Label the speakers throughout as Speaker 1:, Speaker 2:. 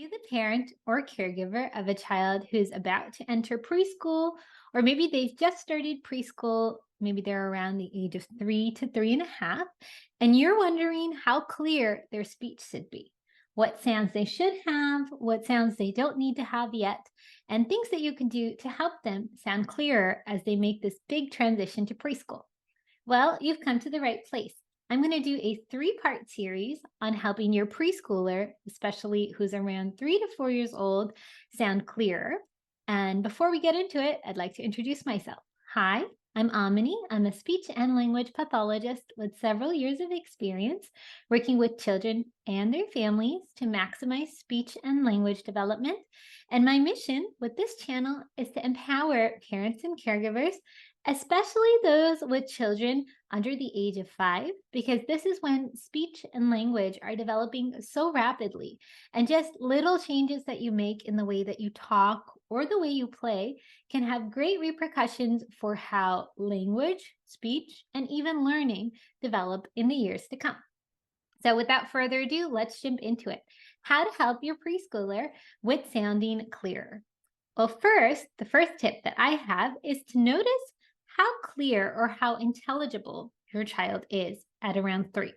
Speaker 1: you the parent or caregiver of a child who's about to enter preschool, or maybe they've just started preschool, maybe they're around the age of 3 to 3.5, and you're wondering how clear their speech should be, what sounds they should have, what sounds they don't need to have yet, and things that you can do to help them sound clearer as they make this big transition to preschool? Well, you've come to the right place. I'm going to do a 3-part series on helping your preschooler, especially who's around 3 to 4 years old, sound clearer. And before we get into it, I'd like to introduce myself. Hi, I'm Amini. I'm a speech and language pathologist with several years of experience working with children and their families to maximize speech and language development. And my mission with this channel is to empower parents and caregivers, especially those with children under the age of 5, because this is when speech and language are developing so rapidly. And just little changes that you make in the way that you talk or the way you play can have great repercussions for how language, speech, and even learning develop in the years to come. So without further ado, let's jump into it. How to help your preschooler with sounding clearer. Well, the first tip that I have is to notice how clear or how intelligible your child is at around 3.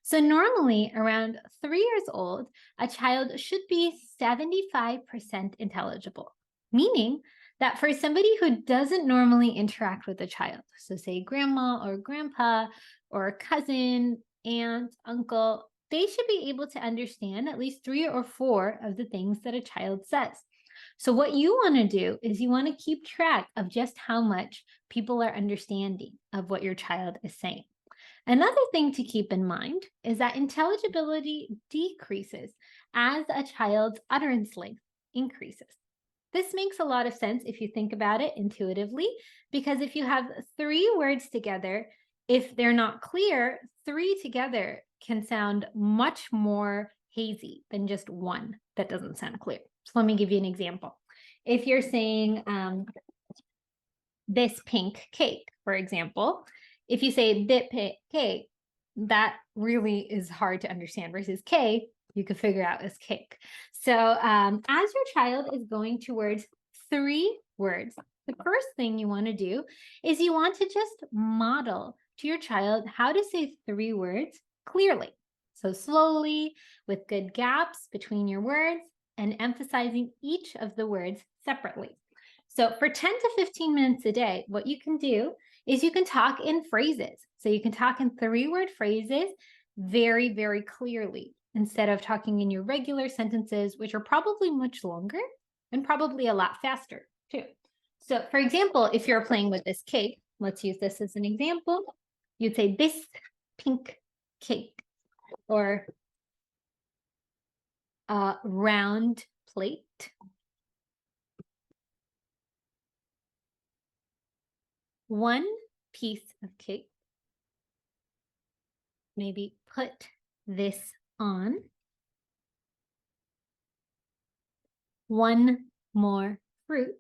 Speaker 1: So normally around 3 years old, a child should be 75% intelligible, meaning that for somebody who doesn't normally interact with a child, so say grandma or grandpa or a cousin, aunt, uncle, they should be able to understand at least 3 or 4 of the things that a child says. So what you want to do is you want to keep track of just how much people are understanding of what your child is saying. Another thing to keep in mind is that intelligibility decreases as a child's utterance length increases. This makes a lot of sense if you think about it intuitively, because if you have 3 words together, if they're not clear, 3 together can sound much more hazy than just one that doesn't sound clear. So let me give you an example. If you're saying this pink cake, for example, if you say this pink cake, that really is hard to understand, versus K, you could figure out as cake. So as your child is going towards 3 words, the first thing you want to do is you want to just model to your child how to say 3 words clearly. So slowly, with good gaps between your words, and emphasizing each of the words separately. So for 10 to 15 minutes a day, what you can do is you can talk in phrases. So you can talk in 3-word phrases very, very clearly, instead of talking in your regular sentences, which are probably much longer and probably a lot faster too. So for example, if you're playing with this cake, let's use this as an example. You'd say this pink cake, or round plate. One piece of cake. Maybe put this on. One more fruit.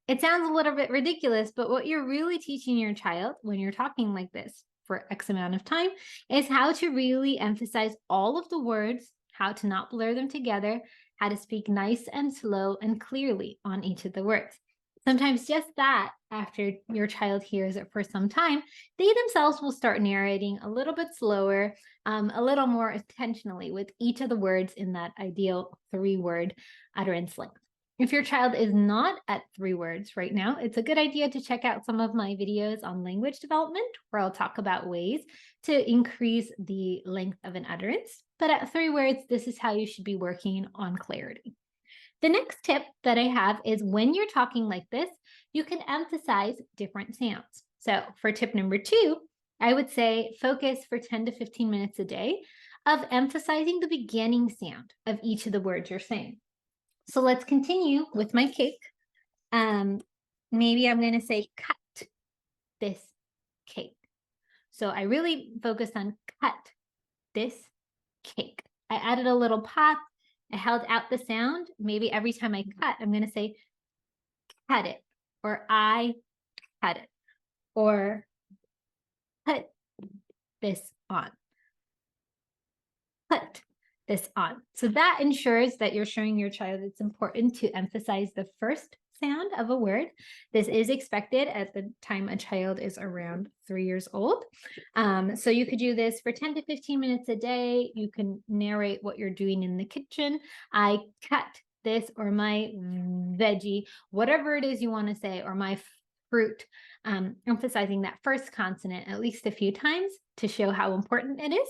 Speaker 1: It sounds a little bit ridiculous, but what you're really teaching your child when you're talking like this for X amount of time is how to really emphasize all of the words, how to not blur them together, how to speak nice and slow and clearly on each of the words. Sometimes just that, after your child hears it for some time, they themselves will start narrating a little bit slower, a little more intentionally with each of the words in that ideal 3-word utterance length. If your child is not at 3 words right now, it's a good idea to check out some of my videos on language development, where I'll talk about ways to increase the length of an utterance. But at 3 words, this is how you should be working on clarity. The next tip that I have is when you're talking like this, you can emphasize different sounds. So for tip number 2, I would say focus for 10 to 15 minutes a day of emphasizing the beginning sound of each of the words you're saying. So let's continue with my cake. Maybe I'm going to say cut this cake. So I really focused on cut this cake. I added a little pop. I held out the sound. Maybe every time I cut, I'm going to say cut it, or I cut it, or put this on. Put this on. So that ensures that you're showing your child it's important to emphasize the first sound of a word. This is expected at the time a child is around 3 years old. So you could do this for 10 to 15 minutes a day. You can narrate what you're doing in the kitchen. I cut this, or my veggie, whatever it is you want to say, or my fruit, emphasizing that first consonant at least a few times to show how important it is.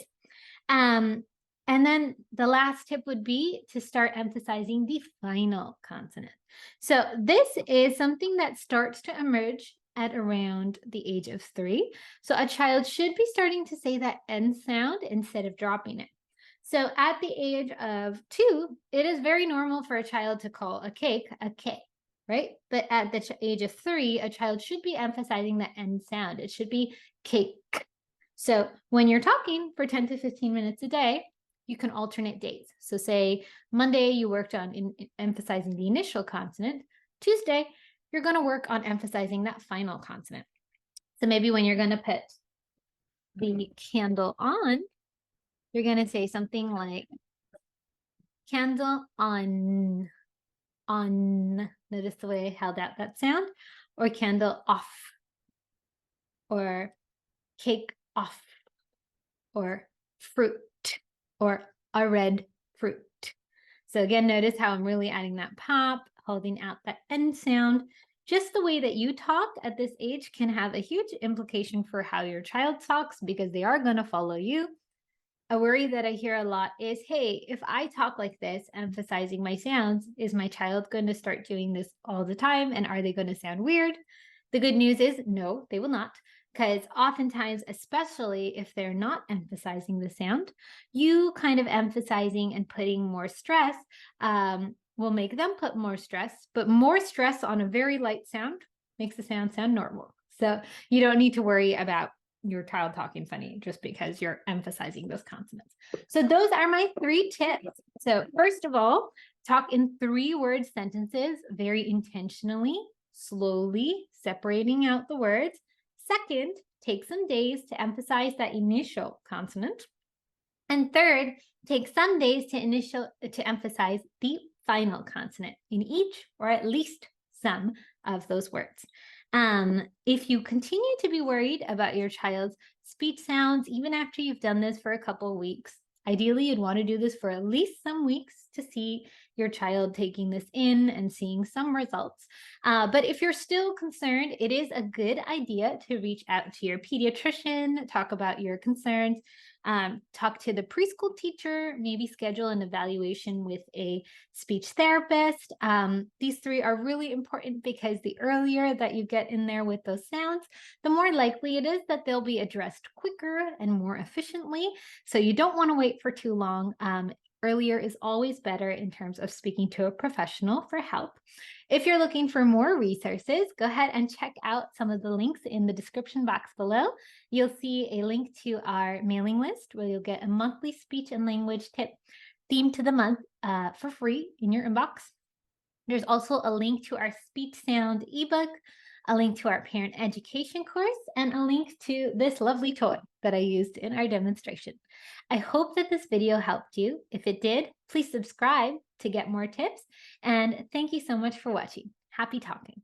Speaker 1: And then the last tip would be to start emphasizing the final consonant. So this is something that starts to emerge at around the age of 3. So a child should be starting to say that N sound instead of dropping it. So at the age of 2, it is very normal for a child to call a cake a K, right? But at the age of 3, a child should be emphasizing the N sound. It should be cake. So when you're talking for 10 to 15 minutes a day, you can alternate days. So say Monday you worked on emphasizing the initial consonant. Tuesday, you're going to work on emphasizing that final consonant. So maybe when you're going to put the candle on, you're going to say something like candle on. Notice the way I held out that sound. Or candle off. Or cake off. Or fruit. Or a red fruit. So again, notice how I'm really adding that pop, holding out that N sound. Just the way that you talk at this age can have a huge implication for how your child talks, because they are going to follow you. A worry that I hear a lot is, hey, if I talk like this, emphasizing my sounds, is my child going to start doing this all the time? And are they going to sound weird? The good news is, no, they will not. Because oftentimes, especially if they're not emphasizing the sound, you kind of emphasizing and putting more stress will make them put more stress, but more stress on a very light sound makes the sound normal. So you don't need to worry about your child talking funny just because you're emphasizing those consonants. So those are my 3 tips. So first of all, talk in 3-word sentences very intentionally, slowly separating out the words. Second, take some days to emphasize that initial consonant. And third, take some days to emphasize the final consonant in each, or at least some of those words. If you continue to be worried about your child's speech sounds, even after you've done this for a couple of weeks, ideally you'd want to do this for at least some weeks to see your child taking this in and seeing some results. But if you're still concerned, it is a good idea to reach out to your pediatrician, talk about your concerns, talk to the preschool teacher, maybe schedule an evaluation with a speech therapist. These 3 are really important because the earlier that you get in there with those sounds, the more likely it is that they'll be addressed quicker and more efficiently. So you don't want to wait for too long. Earlier is always better in terms of speaking to a professional for help. If you're looking for more resources, go ahead and check out some of the links in the description box below. You'll see a link to our mailing list where you'll get a monthly speech and language tip themed to the month for free in your inbox. There's also a link to our speech sound ebook, a link to our parent education course, and a link to this lovely toy that I used in our demonstration. I hope that this video helped you. If it did, please subscribe to get more tips. And thank you so much for watching. Happy talking.